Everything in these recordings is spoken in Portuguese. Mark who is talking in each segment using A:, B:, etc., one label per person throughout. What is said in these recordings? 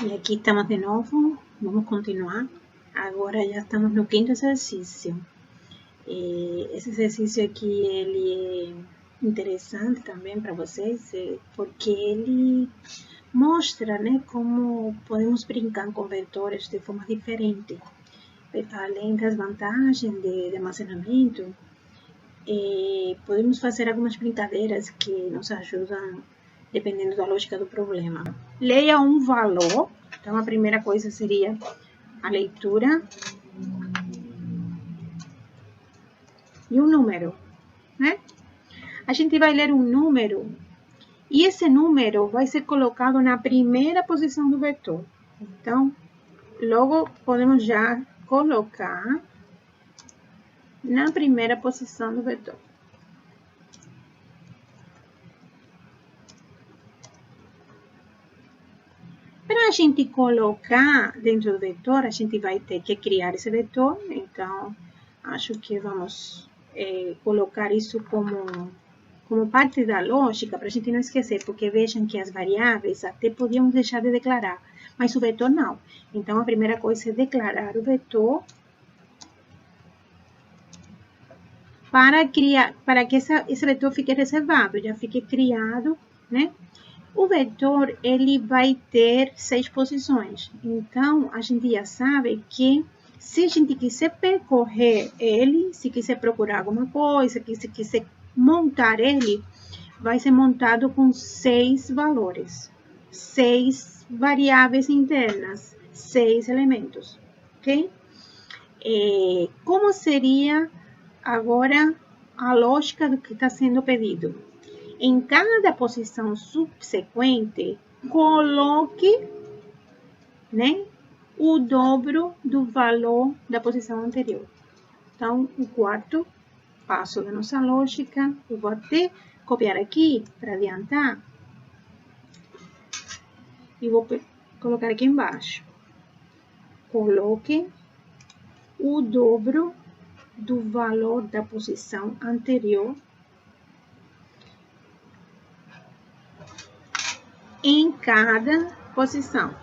A: E aqui estamos de novo, vamos continuar. Agora já estamos no quinto exercício. Esse exercício aqui, ele é interessante também para vocês, porque ele mostra, né, como podemos brincar com vetores de forma diferente. Além das vantagens de armazenamento, podemos fazer algumas brincadeiras que nos ajudam dependendo da lógica do problema. Leia um valor. Então, a primeira coisa seria a leitura e um número, né? A gente vai ler um número e esse número vai ser colocado na primeira posição do vetor. Então, logo podemos já colocar na primeira posição do vetor. Para a gente colocar dentro do vetor, a gente vai ter que criar esse vetor. Então, acho que vamos colocar isso como parte da lógica, para a gente não esquecer, porque vejam que as variáveis até podíamos deixar de declarar, mas o vetor não. Então, a primeira coisa é declarar o vetor para que esse vetor fique reservado, já fique criado, né? O vetor, ele vai ter 6 posições. Então, a gente já sabe que se a gente quiser percorrer ele, se quiser procurar alguma coisa, se quiser montar ele, vai ser montado com 6 valores, 6 variáveis internas, 6 elementos, ok? Como seria agora a lógica do que está sendo pedido? Em cada posição subsequente, coloque, né, o dobro do valor da posição anterior. Então, o quarto passo da nossa lógica, eu vou até copiar aqui para adiantar. E vou colocar aqui embaixo. Coloque o dobro do valor da posição anterior em cada posição.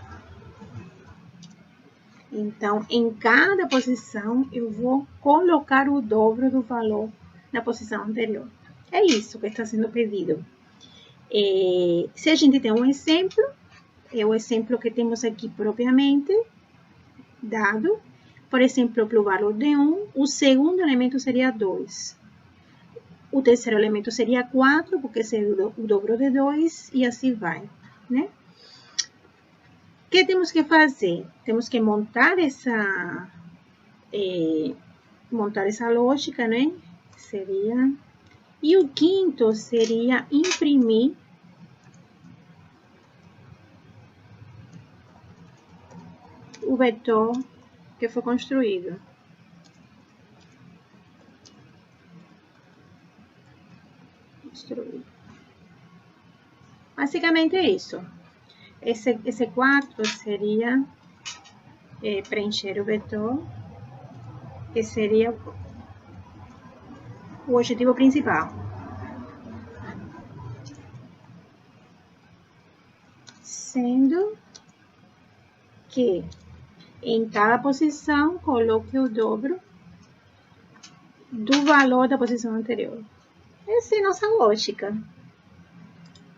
A: Então, em cada posição, eu vou colocar o dobro do valor da posição anterior. É isso que está sendo pedido. Se a gente tem um exemplo, é o exemplo que temos aqui propriamente dado. Por exemplo, para o valor de 1, o segundo elemento seria 2. O terceiro elemento seria 4, porque seria o dobro de 2, e assim vai, né? O que temos que fazer? Temos que montar essa lógica, né? Seria... E o quinto seria imprimir o vetor que foi construído. Basicamente é isso. Esse quarto seria preencher o vetor, que seria o objetivo principal. Sendo que em cada posição coloque o dobro do valor da posição anterior. Essa é a nossa lógica.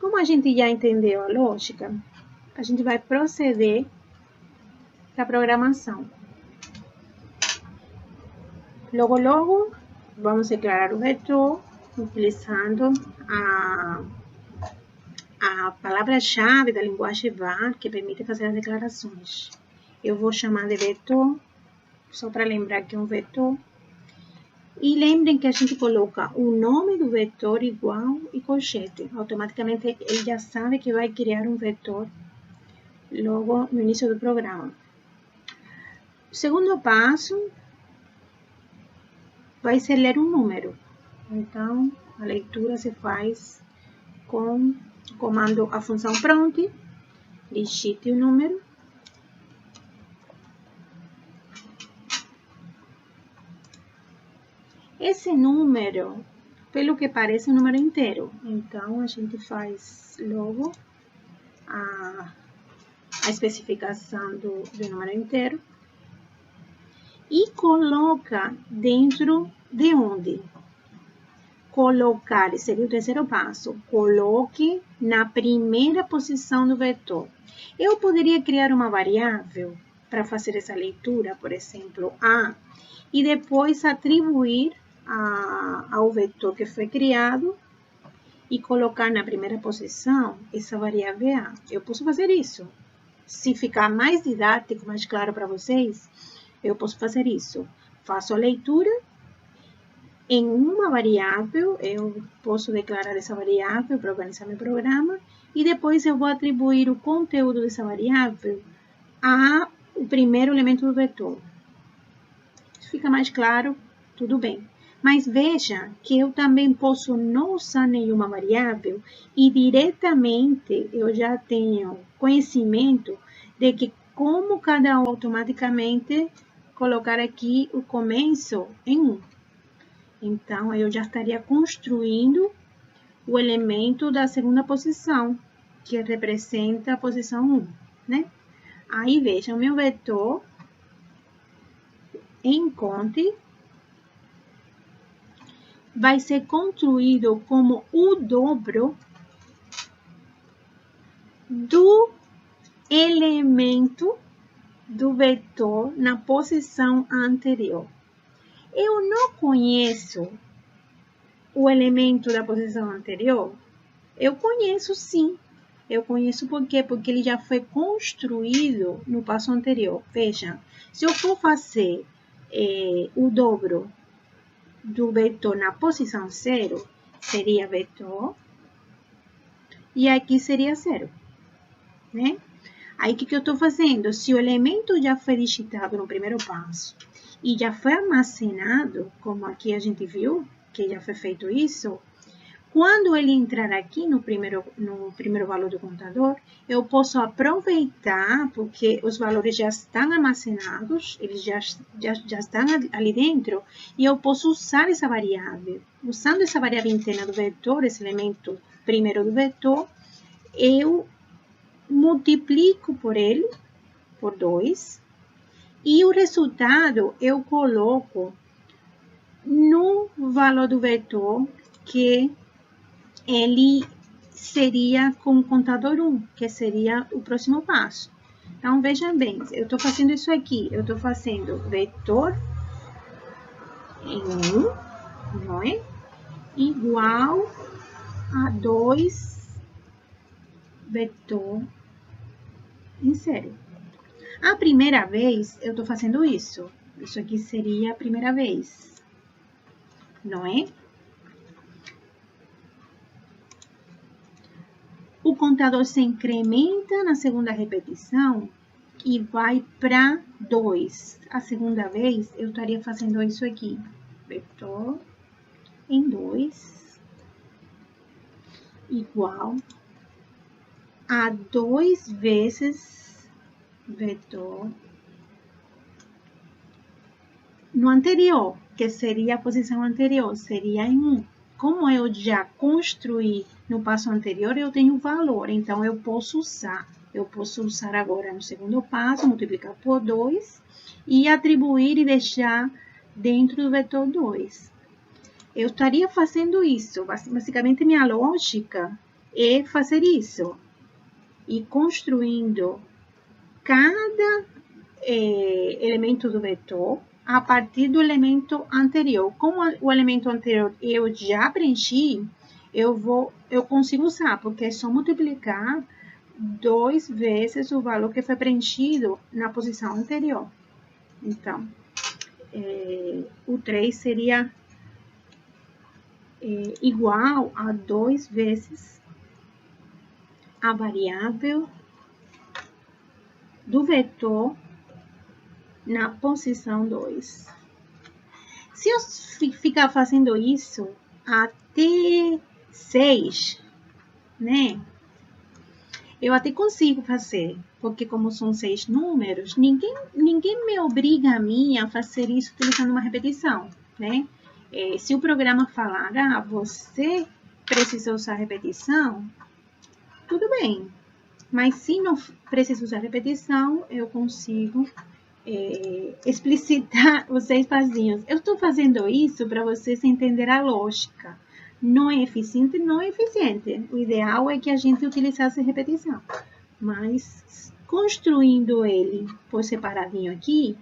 A: Como a gente já entendeu a lógica, a gente vai proceder para a programação. Logo, vamos declarar o vetor utilizando a palavra-chave da linguagem var, que permite fazer as declarações. Eu vou chamar de vetor, só para lembrar que é um vetor. E lembrem que a gente coloca o nome do vetor igual e colchete. Automaticamente ele já sabe que vai criar um vetor logo no início do programa. O segundo passo vai ser ler um número. Então, a leitura se faz com o comando a função prompt, digite o número. Esse número, pelo que parece, é um número inteiro. Então, a gente faz logo a a especificação do número inteiro e coloca dentro de onde? Colocar, seria o terceiro passo, coloque na primeira posição do vetor. Eu poderia criar uma variável para fazer essa leitura, por exemplo, A, e depois atribuir ao vetor que foi criado e colocar na primeira posição essa variável A. Eu posso fazer isso. Se ficar mais didático, mais claro para vocês, eu posso fazer isso. Faço a leitura em uma variável, eu posso declarar essa variável para organizar meu programa e depois eu vou atribuir o conteúdo dessa variável ao primeiro elemento do vetor. Se fica mais claro, tudo bem. Mas veja que eu também posso não usar nenhuma variável e diretamente eu já tenho conhecimento de que como cada um automaticamente colocar aqui o começo em 1. Então, eu já estaria construindo o elemento da segunda posição, que representa a posição 1, né? Aí, veja, o meu vetor encontre vai ser construído como o dobro do elemento do vetor na posição anterior. Eu não conheço o elemento da posição anterior? Eu conheço sim. Eu conheço por quê? Porque ele já foi construído no passo anterior. Veja, se eu for fazer o dobro do vetor na posição 0, seria vetor. E aqui seria 0. Né? Aí, o que eu estou fazendo? Se o elemento já foi digitado no primeiro passo e já foi armazenado, como aqui a gente viu, que já foi feito isso, quando ele entrar aqui no primeiro valor do contador, eu posso aproveitar, porque os valores já estão armazenados, eles já estão ali dentro, e eu posso usar essa variável. Usando essa variável interna do vetor, esse elemento primeiro do vetor, eu multiplico por ele, por 2, e o resultado eu coloco no valor do vetor que ele seria com o contador 1, que seria o próximo passo. Então, vejam bem, eu estou fazendo isso aqui, eu estou fazendo vetor em 1, não é? Igual a 2 vetor em 0. A primeira vez, eu estou fazendo isso. Isso aqui seria a primeira vez, não é? O contador se incrementa na segunda repetição e vai para 2. A segunda vez, eu estaria fazendo isso aqui. Vetor em 2 igual a 2 vezes vetor no anterior, que seria a posição anterior, seria em 1. Como eu já construí no passo anterior, eu tenho valor, então eu posso usar agora no segundo passo, multiplicar por 2 e atribuir e deixar dentro do vetor 2. Eu estaria fazendo isso, basicamente minha lógica é fazer isso e construindo cada elemento do vetor a partir do elemento anterior. Como o elemento anterior eu já preenchi, eu consigo usar, porque é só multiplicar 2 vezes o valor que foi preenchido na posição anterior. Então, o 3 seria igual a 2 vezes a variável do vetor na posição 2. Se eu ficar fazendo isso até 6, né? Eu até consigo fazer, porque como são 6 números, ninguém me obriga a mim a fazer isso utilizando uma repetição, né? Se o programa falar, você precisa usar repetição, tudo bem. Mas se não preciso usar repetição, eu consigo explicitar os 6 passinhos. Eu estou fazendo isso para vocês entenderem a lógica. Não é eficiente, não é eficiente. O ideal é que a gente utilizasse repetição. Mas construindo ele por separadinho aqui,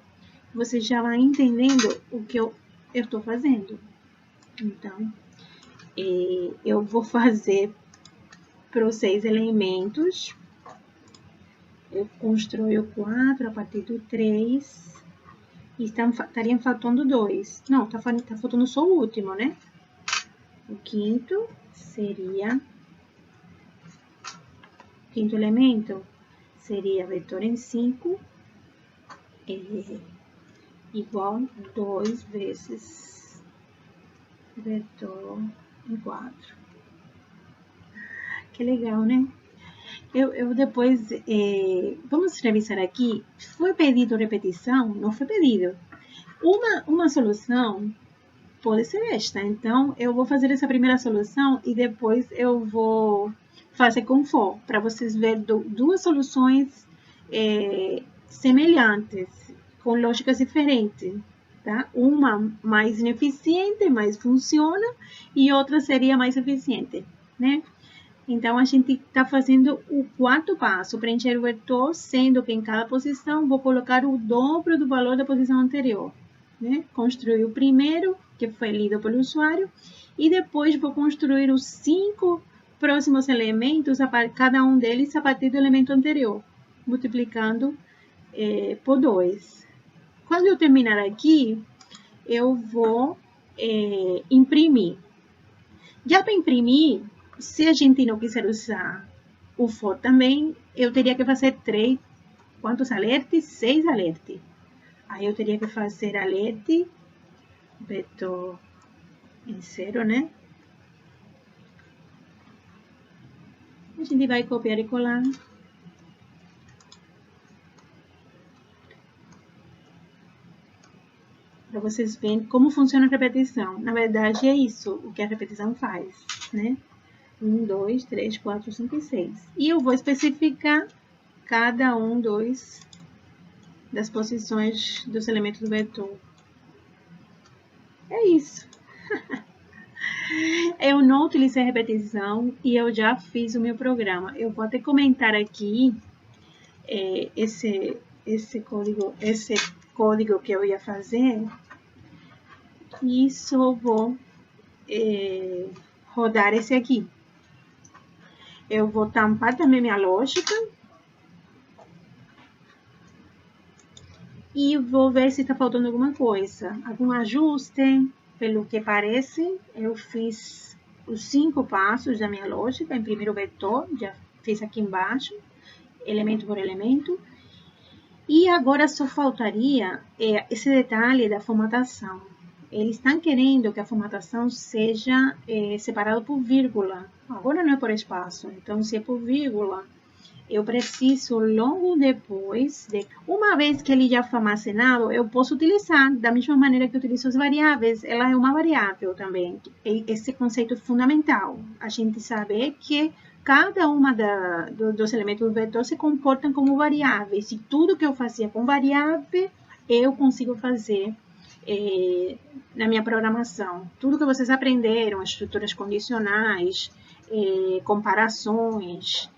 A: você já vai entendendo o que eu estou fazendo. Então, eu vou fazer para os 6 elementos. Eu construo 4 a partir do 3. E estariam faltando 2. Não, tá faltando só o último, né? O quinto seria... O quinto elemento seria vetor em 5 igual 2 vezes vetor em 4. Que legal, né? Eu depois, vamos revisar aqui, foi pedido repetição? Não foi pedido. Uma solução pode ser esta, então eu vou fazer essa primeira solução e depois eu vou fazer com for, para vocês verem duas soluções semelhantes, com lógicas diferentes. Tá? Uma mais ineficiente, mais funciona, e outra seria mais eficiente, né? Então, a gente está fazendo o quarto passo, preencher o vetor, sendo que em cada posição vou colocar o dobro do valor da posição anterior. Né? Construir o primeiro, que foi lido pelo usuário, e depois vou construir os 5 próximos elementos, cada um deles a partir do elemento anterior, multiplicando por 2. Quando eu terminar aqui, eu vou imprimir. Já para imprimir, se a gente não quiser usar o for também, eu teria que fazer 3, quantos alertes? 6 alertes. Aí eu teria que fazer alerte, vetor em 0, né? A gente vai copiar e colar. Para vocês verem como funciona a repetição. Na verdade, é isso o que a repetição faz, né? 1, 2, 3, 4, 5 e 6. E eu vou especificar cada um das posições dos elementos do vetor. É isso. Eu não utilizei a repetição e eu já fiz o meu programa. Eu vou até comentar aqui esse código que eu ia fazer. E só vou rodar esse aqui. Eu vou tampar também minha lógica. E vou ver se está faltando alguma coisa. Algum ajuste. Pelo que parece, eu fiz os 5 passos da minha lógica. Em primeiro vetor, já fiz aqui embaixo, elemento por elemento. E agora só faltaria esse detalhe da formatação. Eles estão querendo que a formatação seja separada por vírgula. Agora não é por espaço. Então, se é por vírgula, eu preciso logo depois, uma vez que ele já foi armazenado, eu posso utilizar da mesma maneira que utilizo as variáveis. Ela é uma variável também. Esse conceito é fundamental. A gente saber que cada uma dos elementos do vetor se comportam como variáveis. E tudo que eu fazia com variável, eu consigo fazer na minha programação. Tudo que vocês aprenderam, estruturas condicionais, comparações,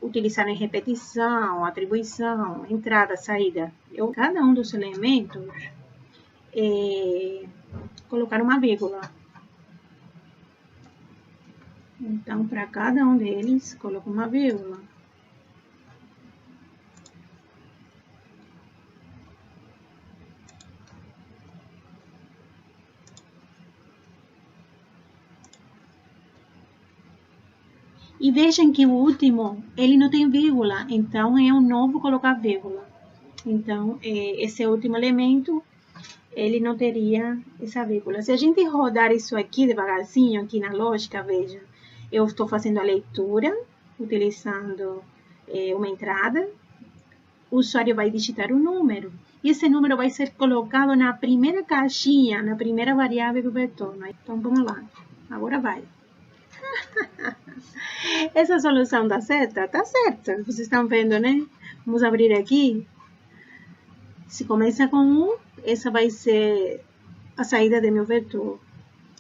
A: utilizar em repetição, atribuição, entrada, saída. Cada um dos elementos colocar uma vírgula. Então, para cada um deles, coloco uma vírgula. E vejam que o último, ele não tem vírgula, então é um novo colocar vírgula. Então, esse último elemento, ele não teria essa vírgula. Se a gente rodar isso aqui devagarzinho, aqui na lógica, veja, eu estou fazendo a leitura, utilizando uma entrada, o usuário vai digitar um número, e esse número vai ser colocado na primeira caixinha, na primeira variável do vetor. Né? Então, vamos lá, agora vai. Essa solução tá certa? Tá certa. Vocês estão vendo, né? Vamos abrir aqui. Se começa com 1, essa vai ser a saída do meu vetor.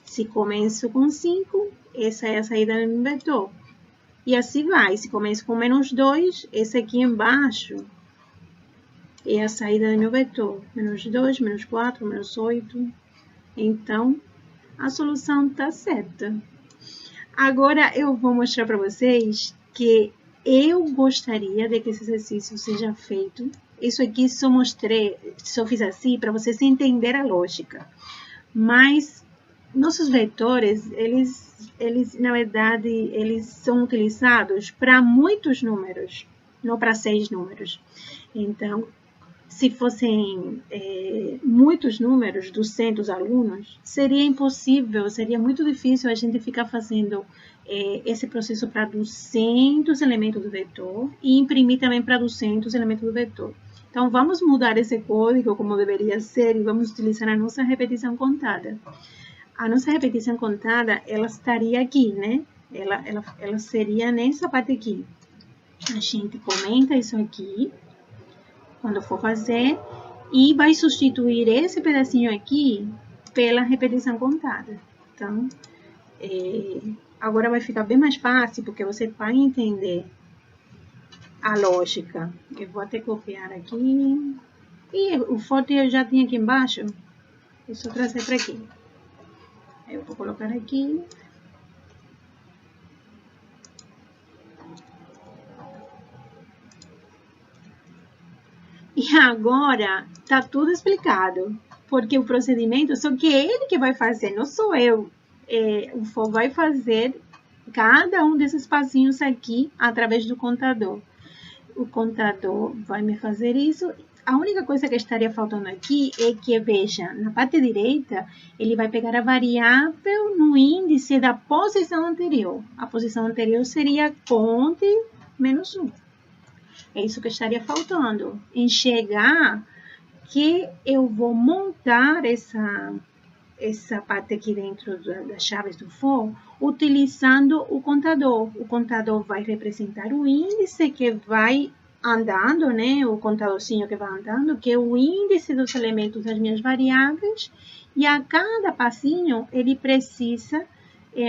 A: Se começo com 5, essa é a saída do meu vetor. E assim vai. Se começo com -2, esse aqui embaixo é a saída do meu vetor. -2, -4, -8. Então, a solução está certa. Agora, eu vou mostrar para vocês que eu gostaria de que esse exercício seja feito. Isso aqui só fiz assim para vocês entenderem a lógica. Mas nossos vetores, eles na verdade, eles são utilizados para muitos números, não para 6 números. Então, se fossem muitos números, 200 alunos, seria impossível, seria muito difícil a gente ficar fazendo esse processo para 200 elementos do vetor e imprimir também para 200 elementos do vetor. Então, vamos mudar esse código como deveria ser e vamos utilizar a nossa repetição contada. A nossa repetição contada, ela estaria aqui, né? Ela seria nessa parte aqui. A gente comenta isso aqui, quando for fazer, e vai substituir esse pedacinho aqui pela repetição contada. Então, agora vai ficar bem mais fácil, porque você vai entender a lógica. Eu vou até copiar aqui. E o forte eu já tinha aqui embaixo. É só trazer para aqui. Eu vou colocar aqui. E agora tá tudo explicado. Porque o procedimento, só que é ele que vai fazer, não sou eu. O For vai fazer cada um desses passinhos aqui através do contador. O contador vai me fazer isso. A única coisa que estaria faltando aqui é que, veja, na parte direita, ele vai pegar a variável no índice da posição anterior. A posição anterior seria conte menos 1. É isso que estaria faltando. Enxergar que eu vou montar essa parte aqui dentro das chaves do For, utilizando o contador. O contador vai representar o índice que vai andando, né? O contadorzinho que vai andando, que é o índice dos elementos das minhas variáveis. E a cada passinho, ele precisa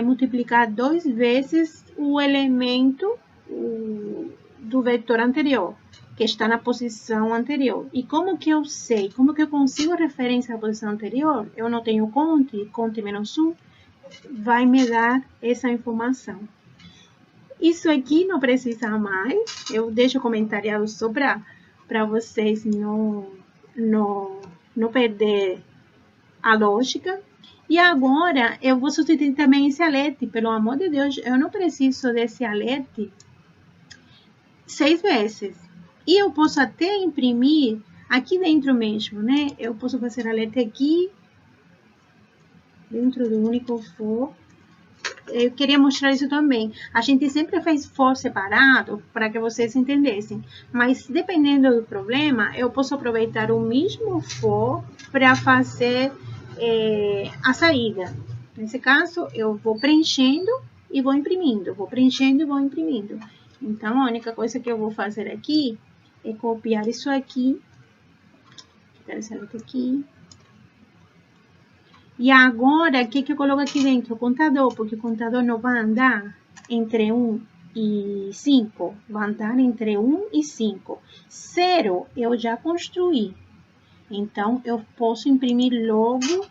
A: multiplicar 2 vezes o elemento do vetor anterior, que está na posição anterior. E como que eu sei? Como que eu consigo referência à posição anterior? Eu não tenho conte menos 1, vai me dar essa informação. Isso aqui não precisa mais, eu deixo comentariado só para vocês não perder a lógica. E agora, eu vou substituir também esse alerte. Pelo amor de Deus, eu não preciso desse alerte 6 vezes. E eu posso até imprimir aqui dentro mesmo, né? Eu posso fazer alerte aqui, dentro do único For. Eu queria mostrar isso também. A gente sempre faz For separado para que vocês entendessem. Mas dependendo do problema, eu posso aproveitar o mesmo For para fazer a saída. Nesse caso, eu vou preenchendo e vou imprimindo. Vou preenchendo e vou imprimindo. Então, a única coisa que eu vou fazer aqui é copiar isso aqui. Pegar essa letra aqui. E agora, o que eu coloco aqui dentro? O contador, porque o contador não vai andar entre 1 e 5. Vai andar entre 1 e 5. 0 eu já construí. Então, eu posso imprimir logo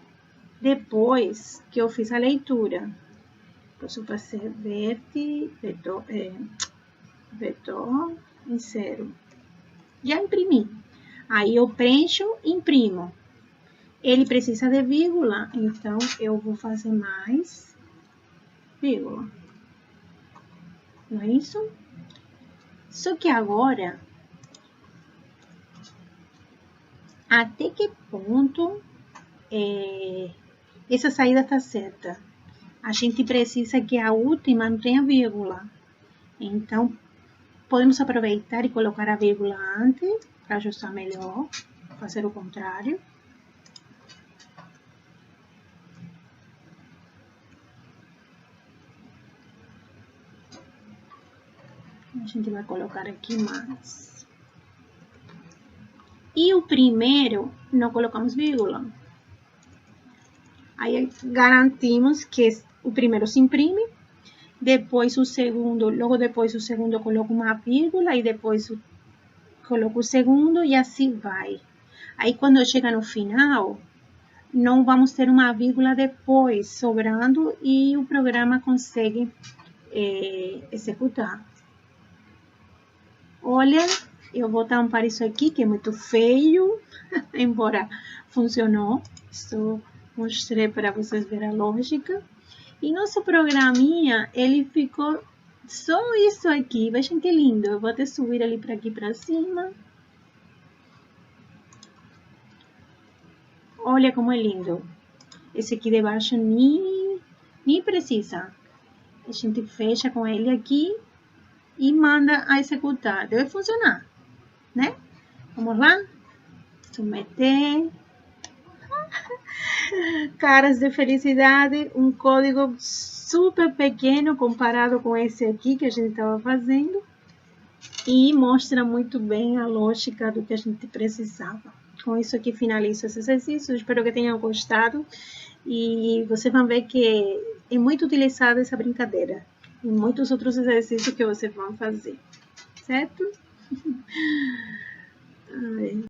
A: depois que eu fiz a leitura. Posso fazer vetor em 0. Já imprimi. Aí eu preencho e imprimo. Ele precisa de vírgula, então eu vou fazer mais vírgula. Não é isso? Só que agora, até que ponto essa saída está certa? A gente precisa que a última não tenha vírgula. Então, podemos aproveitar e colocar a vírgula antes, para ajustar melhor, fazer o contrário. A gente vai colocar aqui mais. E o primeiro, não colocamos vírgula. Aí garantimos que o primeiro se imprime, depois o segundo, logo depois o segundo eu coloco uma vírgula e depois coloco o segundo e assim vai. Aí quando chega no final, não vamos ter uma vírgula depois sobrando e o programa consegue executar. Olha, eu vou tampar isso aqui que é muito feio, embora funcionou. Só mostrei para vocês verem a lógica. E nosso programinha, ele ficou só isso aqui. Vejam que lindo. Eu vou até subir ali para aqui para cima. Olha como é lindo. Esse aqui de baixo nem precisa. A gente fecha com ele aqui e manda a executar. Deve funcionar, né? Vamos lá? Submeter. Caras de felicidade, um código super pequeno comparado com esse aqui que a gente estava fazendo. E mostra muito bem a lógica do que a gente precisava. Com isso aqui finalizo esse exercício. Espero que tenham gostado. E vocês vão ver que é muito utilizada essa brincadeira. E muitos outros exercícios que vocês vão fazer. Certo? Ai.